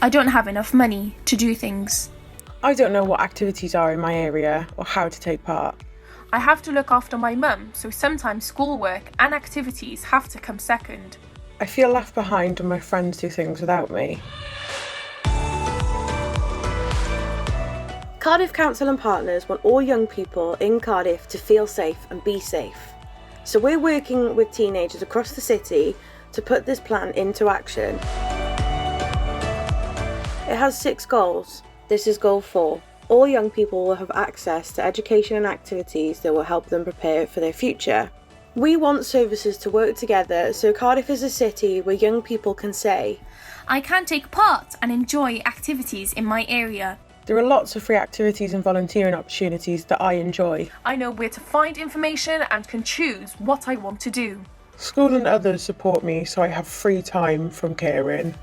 I don't have enough money to do things. I don't know what activities are in my area or how to take part. I have to look after my mum, so sometimes schoolwork and activities have to come second. I feel left behind when my friends do things without me. Cardiff Council and partners want all young people in Cardiff to feel safe and be safe. So we're working with teenagers across the city to put this plan into action. It has 6 goals. This is goal 4. All young people will have access to education and activities that will help them prepare for their future. We want services to work together so Cardiff is a city where young people can say, I can take part and enjoy activities in my area. There are lots of free activities and volunteering opportunities that I enjoy. I know where to find information and can choose what I want to do. School and others support me so I have free time from caring.